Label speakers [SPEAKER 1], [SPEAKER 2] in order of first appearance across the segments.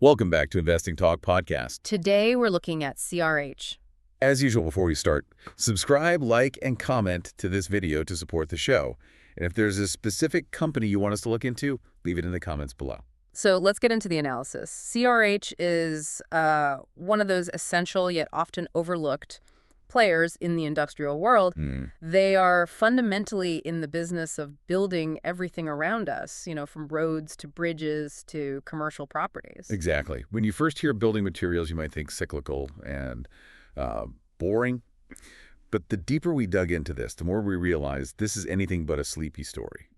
[SPEAKER 1] Welcome back to Investing Talk Podcast.
[SPEAKER 2] Today, we're looking at CRH.
[SPEAKER 1] As usual, before we start, subscribe, like, and comment to this video to support the show. And if there's a specific company you want us to look into, leave it in the comments below.
[SPEAKER 2] So let's get into the analysis. CRH is one of those essential yet often overlooked players in the industrial world. They are fundamentally in the business of building everything around us, from roads to bridges to commercial properties.
[SPEAKER 1] Exactly. When you first hear building materials, you might think cyclical and boring. But the deeper we dug into this, the more we realize this is anything but a sleepy story.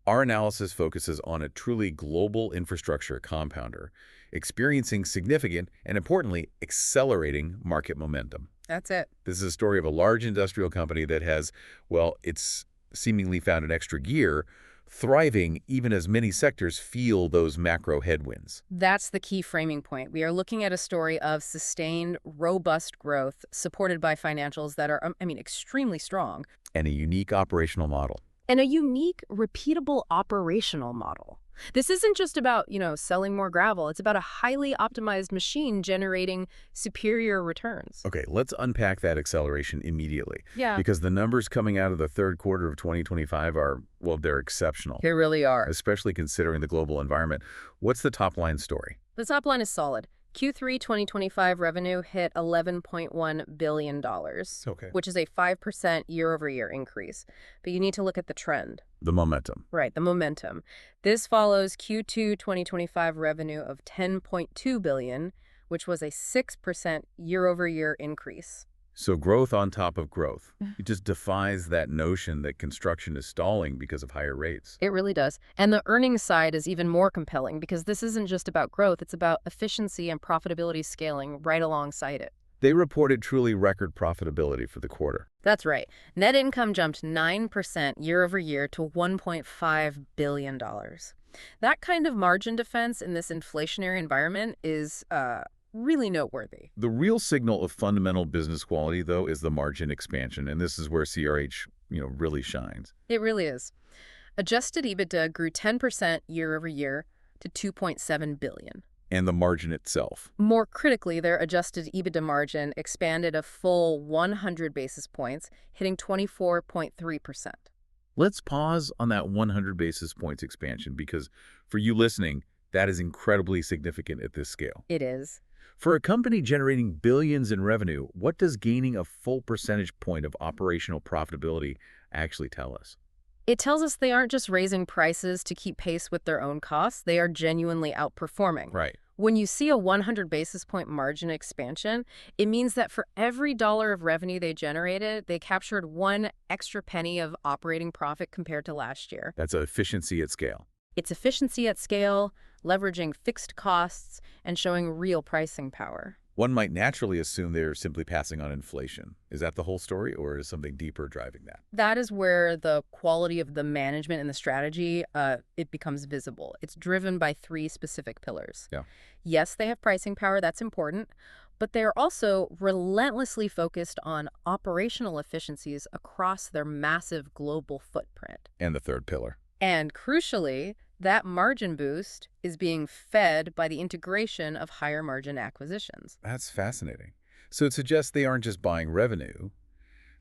[SPEAKER 1] Our analysis focuses on a truly global infrastructure compounder, experiencing significant and, importantly, accelerating market momentum.
[SPEAKER 2] That's it.
[SPEAKER 1] This is a story of a large industrial company that has, well, it's seemingly found an extra gear, thriving even as many sectors feel those macro headwinds.
[SPEAKER 2] That's the key framing point. We are looking at a story of sustained, robust growth supported by financials that are, extremely strong.
[SPEAKER 1] And a unique operational model.
[SPEAKER 2] And a unique, repeatable operational model. This isn't just about, selling more gravel. It's about a highly optimized machine generating superior returns.
[SPEAKER 1] Okay, let's unpack that acceleration immediately.
[SPEAKER 2] Yeah.
[SPEAKER 1] Because the numbers coming out of the third quarter of 2025 are, well, they're exceptional.
[SPEAKER 2] They really are.
[SPEAKER 1] Especially considering the global environment. What's the top line story?
[SPEAKER 2] The top line is solid. Q3 2025 revenue hit $11.1 billion, which is a 5% year-over-year increase. But you need to look at the trend.
[SPEAKER 1] The momentum.
[SPEAKER 2] Right, the momentum. This follows Q2 2025 revenue of $10.2 billion, which was a 6% year-over-year increase.
[SPEAKER 1] So growth on top of growth. It just defies that notion that construction is stalling because of higher rates.
[SPEAKER 2] It really does. And the earnings side is even more compelling because this isn't just about growth, it's about efficiency and profitability scaling right alongside it.
[SPEAKER 1] They reported truly record profitability for the quarter.
[SPEAKER 2] That's right. Net income jumped 9% year-over-year to $1.5 billion. That kind of margin defense in this inflationary environment is really noteworthy.
[SPEAKER 1] The real signal of fundamental business quality, though, is the margin expansion, and this is where CRH, really shines.
[SPEAKER 2] It really is. Adjusted EBITDA grew 10% year-over-year to $2.7 billion.
[SPEAKER 1] And the margin itself.
[SPEAKER 2] More critically, their adjusted EBITDA margin expanded a full 100 basis points, hitting 24.3%.
[SPEAKER 1] Let's pause on that 100 basis points expansion because for you listening, that is incredibly significant at this scale.
[SPEAKER 2] It is.
[SPEAKER 1] For a company generating billions in revenue, what does gaining a full percentage point of operational profitability actually tell us?
[SPEAKER 2] It tells us they aren't just raising prices to keep pace with their own costs, they are genuinely outperforming.
[SPEAKER 1] Right.
[SPEAKER 2] When you see a 100 basis point margin expansion, it means that for every dollar of revenue they generated, they captured one extra penny of operating profit compared to last year.
[SPEAKER 1] That's efficiency at scale.
[SPEAKER 2] It's efficiency at scale, leveraging fixed costs, and showing real pricing power.
[SPEAKER 1] One might naturally assume they're simply passing on inflation. Is that the whole story, or is something deeper driving that?
[SPEAKER 2] That is where the quality of the management and the strategy, it becomes visible. It's driven by three specific pillars.
[SPEAKER 1] Yeah.
[SPEAKER 2] Yes, they have pricing power, that's important, but they are also relentlessly focused on operational efficiencies across their massive global footprint.
[SPEAKER 1] And the third pillar.
[SPEAKER 2] And crucially, that margin boost is being fed by the integration of higher margin acquisitions.
[SPEAKER 1] That's fascinating. So it suggests they aren't just buying revenue,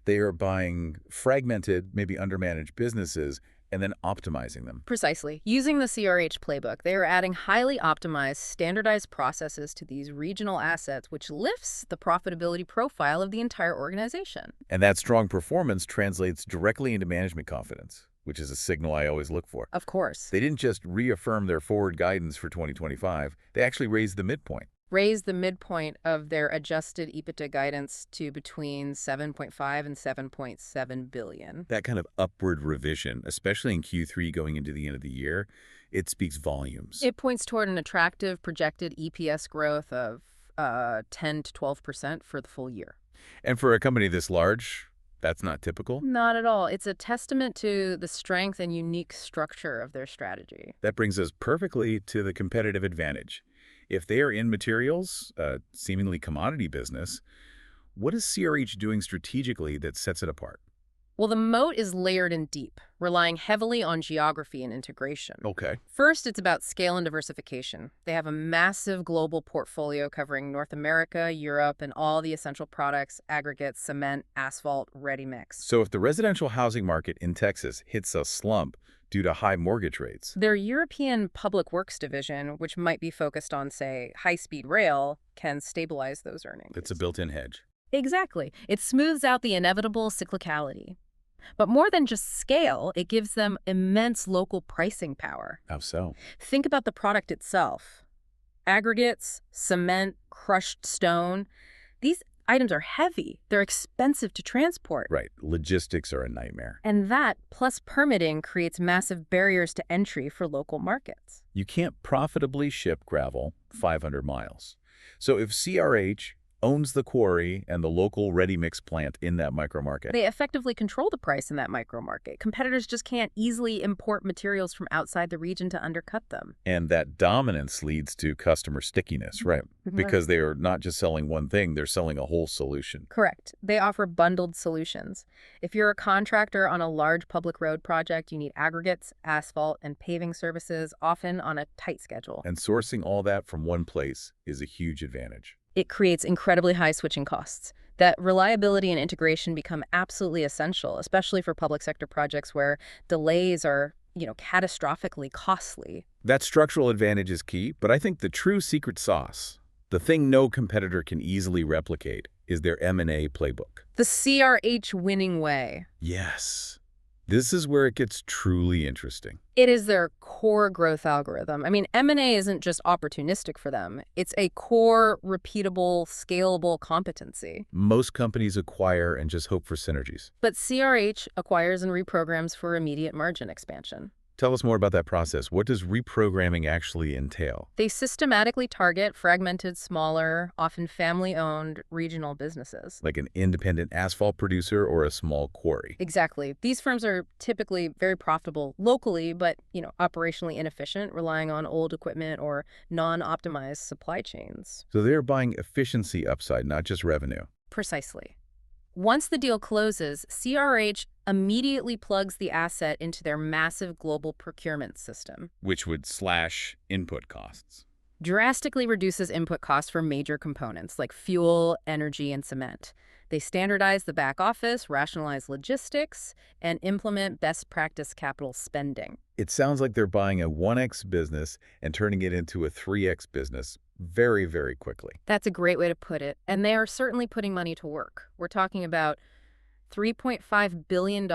[SPEAKER 1] they are buying fragmented, maybe undermanaged businesses and then optimizing them.
[SPEAKER 2] Precisely. Using the CRH playbook, they are adding highly optimized, standardized processes to these regional assets, which lifts the profitability profile of the entire organization.
[SPEAKER 1] And that strong performance translates directly into management confidence, which is a signal I always look for.
[SPEAKER 2] Of course.
[SPEAKER 1] They didn't just reaffirm their forward guidance for 2025, they actually raised the midpoint.
[SPEAKER 2] Raised the midpoint of their adjusted EBITDA guidance to between $7.5 and $7.7 billion.
[SPEAKER 1] That kind of upward revision, especially in Q3 going into the end of the year, it speaks volumes.
[SPEAKER 2] It points toward an attractive projected EPS growth of 10 to 12% for the full year.
[SPEAKER 1] And for a company this large, that's not typical?
[SPEAKER 2] Not at all. It's a testament to the strength and unique structure of their strategy.
[SPEAKER 1] That brings us perfectly to the competitive advantage. If they are in materials, seemingly commodity business, what is CRH doing strategically that sets it apart?
[SPEAKER 2] Well, the moat is layered and deep, relying heavily on geography and integration.
[SPEAKER 1] Okay.
[SPEAKER 2] First, it's about scale and diversification. They have a massive global portfolio covering North America, Europe, and all the essential products, aggregates, cement, asphalt, ready mix.
[SPEAKER 1] So if the residential housing market in Texas hits a slump due to high mortgage rates,
[SPEAKER 2] Their European Public Works division, which might be focused on, say, high-speed rail, can stabilize those earnings.
[SPEAKER 1] it's a built-in hedge.
[SPEAKER 2] Exactly. It smooths out the inevitable cyclicality. But more than just scale, it gives them immense local pricing power.
[SPEAKER 1] How so?
[SPEAKER 2] Think about the product itself. Aggregates, cement, crushed stone. These items are heavy. They're expensive to transport.
[SPEAKER 1] Right. Logistics are a nightmare.
[SPEAKER 2] And that, plus permitting, creates massive barriers to entry for local markets.
[SPEAKER 1] You can't profitably ship gravel 500 miles. So if CRH owns the quarry and the local ready-mix plant in that micromarket,
[SPEAKER 2] They effectively control the price in that micro market. Competitors just can't easily import materials from outside the region to undercut them.
[SPEAKER 1] and that dominance leads to customer stickiness, right? Because they are not just selling one thing, they're selling a whole solution.
[SPEAKER 2] Correct. They offer bundled solutions. If you're a contractor on a large public road project, you need aggregates, asphalt, and paving services, often on a tight schedule.
[SPEAKER 1] And sourcing all that from one place is a huge advantage.
[SPEAKER 2] It creates incredibly high switching costs. That reliability and integration become absolutely essential, especially for public sector projects where delays are, catastrophically costly.
[SPEAKER 1] That structural advantage is key, but I think the true secret sauce, the thing no competitor can easily replicate, is their M&A playbook.
[SPEAKER 2] The CRH winning way.
[SPEAKER 1] Yes. This is where it gets truly interesting.
[SPEAKER 2] It is their core growth algorithm. I mean, M&A isn't just opportunistic for them. It's a core, repeatable, scalable competency.
[SPEAKER 1] Most companies acquire and just hope for synergies.
[SPEAKER 2] But CRH acquires and reprograms for immediate margin expansion.
[SPEAKER 1] Tell us more about that process. What does reprogramming actually entail?
[SPEAKER 2] They systematically target fragmented, smaller, often family-owned regional businesses.
[SPEAKER 1] Like an independent asphalt producer or a small quarry?
[SPEAKER 2] Exactly. These firms are typically very profitable locally, but, operationally inefficient, relying on old equipment or non-optimized supply chains.
[SPEAKER 1] So they're buying efficiency upside, not just revenue.
[SPEAKER 2] Precisely. Once the deal closes, CRH immediately plugs the asset into their massive global procurement system.
[SPEAKER 1] Which would slash input costs.
[SPEAKER 2] Drastically reduces input costs for major components like fuel, energy, and cement. They standardize the back office, rationalize logistics, and implement best practice capital spending.
[SPEAKER 1] It sounds like they're buying a 1x business and turning it into a 3x business very, very quickly.
[SPEAKER 2] That's a great way to put it. And they are certainly putting money to work. We're talking about $3.5 billion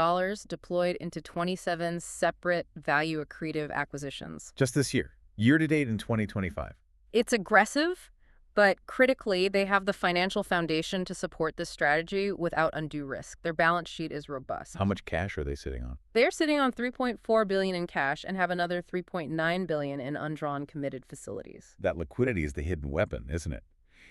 [SPEAKER 2] deployed into 27 separate value-accretive acquisitions.
[SPEAKER 1] Just this year, year-to-date in 2025.
[SPEAKER 2] It's aggressive, but critically, they have the financial foundation to support this strategy without undue risk. Their balance sheet is robust.
[SPEAKER 1] How much cash are they sitting on?
[SPEAKER 2] They're sitting on $3.4 billion in cash and have another $3.9 billion in undrawn committed facilities.
[SPEAKER 1] That liquidity is the hidden weapon, isn't it?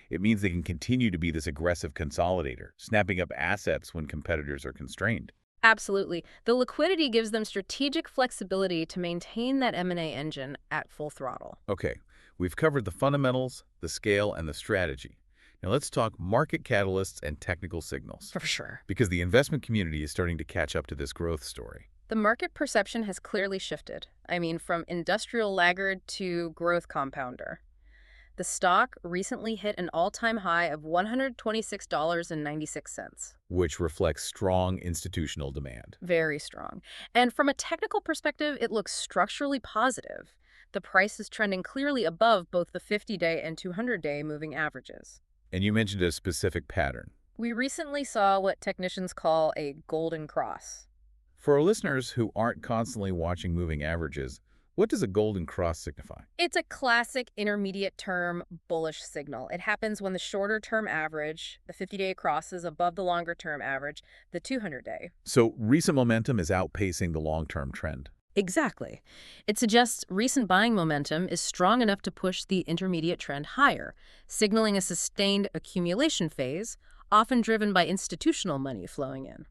[SPEAKER 1] It means they can continue to be this aggressive consolidator, snapping up assets when competitors are constrained.
[SPEAKER 2] Absolutely. The liquidity gives them strategic flexibility to maintain that M&A engine at full throttle.
[SPEAKER 1] Okay, we've covered the fundamentals, the scale, and the strategy. Now let's talk market catalysts and technical signals.
[SPEAKER 2] For sure.
[SPEAKER 1] Because the investment community is starting to catch up to this growth story.
[SPEAKER 2] The market perception has clearly shifted. I mean, from industrial laggard to growth compounder. The stock recently hit an all-time high of $126.96.
[SPEAKER 1] Which reflects strong institutional demand.
[SPEAKER 2] Very strong. And from a technical perspective, it looks structurally positive. The price is trending clearly above both the 50-day and 200-day moving averages.
[SPEAKER 1] And you mentioned a specific pattern.
[SPEAKER 2] We recently saw what technicians call a golden cross.
[SPEAKER 1] For our listeners who aren't constantly watching moving averages, what does a golden cross signify?
[SPEAKER 2] It's a classic intermediate-term bullish signal. It happens when the shorter-term average, the 50-day crosses above the longer-term average, the 200-day.
[SPEAKER 1] So recent momentum is outpacing the long-term trend.
[SPEAKER 2] Exactly. It suggests recent buying momentum is strong enough to push the intermediate trend higher, signaling a sustained accumulation phase, often driven by institutional money flowing in.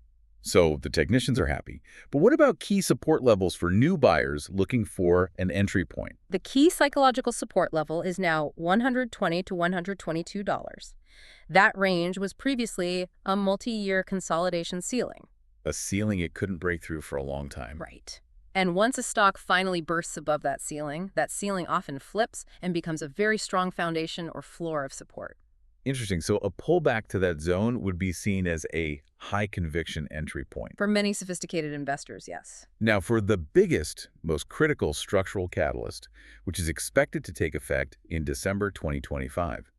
[SPEAKER 1] So the technicians are happy. But what about key support levels for new buyers looking for an entry point?
[SPEAKER 2] The key psychological support level is now $120 to $122. That range was previously a multi-year consolidation ceiling.
[SPEAKER 1] A ceiling it couldn't break through for a long time.
[SPEAKER 2] Right. And once a stock finally bursts above that ceiling often flips and becomes a very strong foundation or floor of support.
[SPEAKER 1] Interesting. So a pullback to that zone would be seen as a high-conviction entry point.
[SPEAKER 2] For many sophisticated investors, yes.
[SPEAKER 1] Now, for the biggest, most critical structural catalyst, which is expected to take effect in December 2025,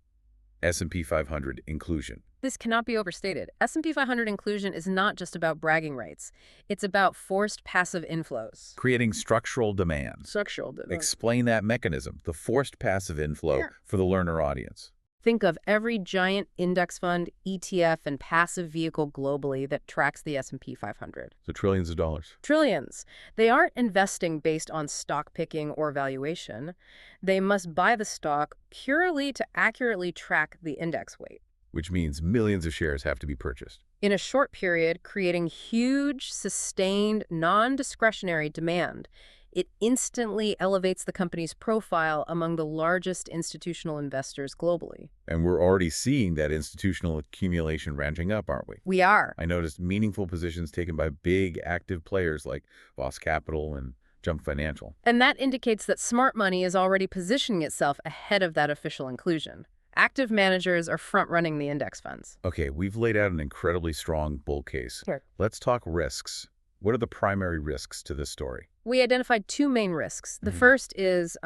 [SPEAKER 1] S&P 500 inclusion.
[SPEAKER 2] This cannot be overstated. S&P 500 inclusion is not just about bragging rights. It's about forced passive inflows.
[SPEAKER 1] Creating structural demand.
[SPEAKER 2] Structural demand.
[SPEAKER 1] Explain that mechanism, the forced passive inflow, for the learner audience.
[SPEAKER 2] Think of every giant index fund, ETF, and passive vehicle globally that tracks the S&P 500.
[SPEAKER 1] So trillions of dollars.
[SPEAKER 2] Trillions. They aren't investing based on stock picking or valuation. They must buy the stock purely to accurately track the index weight.
[SPEAKER 1] Which means millions of shares have to be purchased.
[SPEAKER 2] In a short period, creating huge, sustained, non-discretionary demand. It instantly elevates the company's profile among the largest institutional investors globally.
[SPEAKER 1] And we're already seeing that institutional accumulation ramping up, aren't we?
[SPEAKER 2] We are.
[SPEAKER 1] I noticed meaningful positions taken by big, active players like Voss Capital and Jump Financial.
[SPEAKER 2] And that indicates that smart money is already positioning itself ahead of that official inclusion. Active managers are front-running the index funds.
[SPEAKER 1] Okay, we've laid out an incredibly strong bull case.
[SPEAKER 2] Sure.
[SPEAKER 1] Let's talk risks. What are the primary risks to this story?
[SPEAKER 2] We identified two main risks. The first is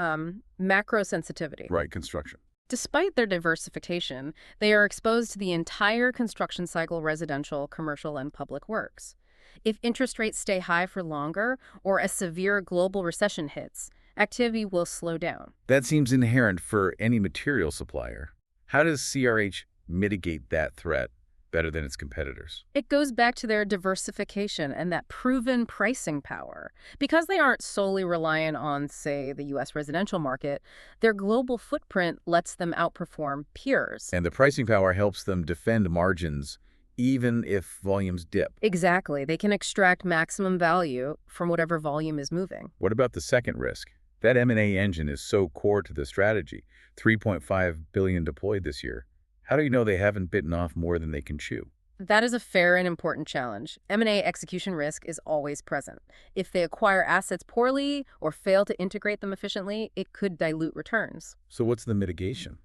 [SPEAKER 2] macro sensitivity.
[SPEAKER 1] Right, construction.
[SPEAKER 2] Despite their diversification, they are exposed to the entire construction cycle, residential, commercial, and public works. If interest rates stay high for longer or a severe global recession hits, activity will slow down.
[SPEAKER 1] That seems inherent for any material supplier. How does CRH mitigate that threat better than its competitors?
[SPEAKER 2] It goes back to their diversification and that proven pricing power. Because they aren't solely reliant on, say, the U.S. residential market, their global footprint lets them outperform peers.
[SPEAKER 1] And the pricing power helps them defend margins even if volumes dip.
[SPEAKER 2] Exactly. They can extract maximum value from whatever volume is moving.
[SPEAKER 1] What about the second risk? That M&A engine is so core to the strategy. $3.5 billion deployed this year. How do you know they haven't bitten off more than they can chew?
[SPEAKER 2] That is a fair and important challenge. M&A execution risk is always present. If they acquire assets poorly or fail to integrate them efficiently, it could dilute returns.
[SPEAKER 1] So what's the mitigation?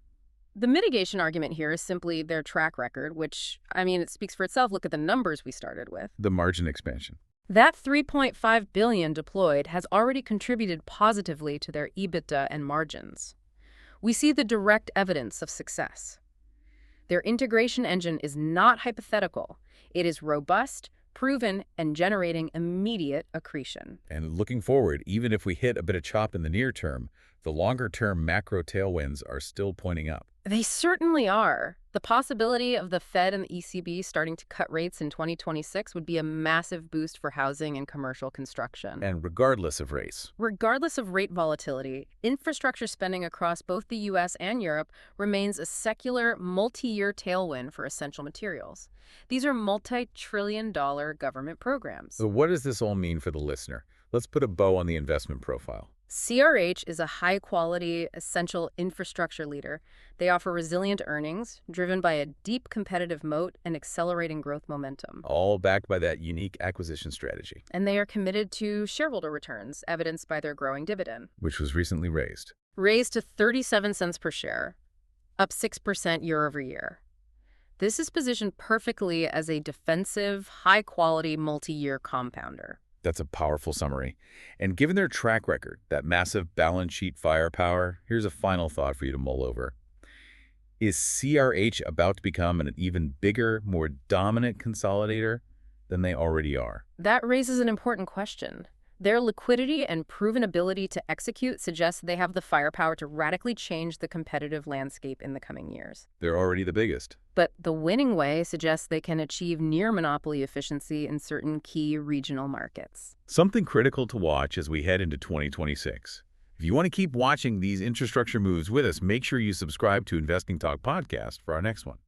[SPEAKER 2] The mitigation argument here is simply their track record, which, it speaks for itself. Look at the numbers we started with.
[SPEAKER 1] The margin expansion.
[SPEAKER 2] That $3.5 billion deployed has already contributed positively to their EBITDA and margins. We see the direct evidence of success. Their integration engine is not hypothetical. It is robust, proven, and generating immediate accretion.
[SPEAKER 1] And looking forward, even if we hit a bit of chop in the near term, the longer-term macro tailwinds are still pointing up.
[SPEAKER 2] They certainly are. The possibility of the Fed and the ECB starting to cut rates in 2026 would be a massive boost for housing and commercial construction.
[SPEAKER 1] And regardless of race.
[SPEAKER 2] Regardless of rate volatility, infrastructure spending across both the U.S. and Europe remains a secular, multi-year tailwind for essential materials. These are multi-trillion-dollar government programs.
[SPEAKER 1] So what does this all mean for the listener? Let's put a bow on the investment profile.
[SPEAKER 2] CRH is a high-quality, essential infrastructure leader. They offer resilient earnings, driven by a deep competitive moat and accelerating growth momentum.
[SPEAKER 1] All backed by that unique acquisition strategy.
[SPEAKER 2] And they are committed to shareholder returns, evidenced by their growing dividend.
[SPEAKER 1] Which was recently raised.
[SPEAKER 2] Raised to 37 cents per share, up 6% year over year. This is positioned perfectly as a defensive, high-quality, multi-year compounder.
[SPEAKER 1] That's a powerful summary. And given their track record, that massive balance sheet firepower, here's a final thought for you to mull over. Is CRH about to become an even bigger, more dominant consolidator than they already are?
[SPEAKER 2] That raises an important question. Their liquidity and proven ability to execute suggests they have the firepower to radically change the competitive landscape in the coming years.
[SPEAKER 1] They're already the biggest.
[SPEAKER 2] But the winning way suggests they can achieve near-monopoly efficiency in certain key regional markets.
[SPEAKER 1] Something critical to watch as we head into 2026. If you want to keep watching these infrastructure moves with us, make sure you subscribe to Investing Talk Podcast for our next one.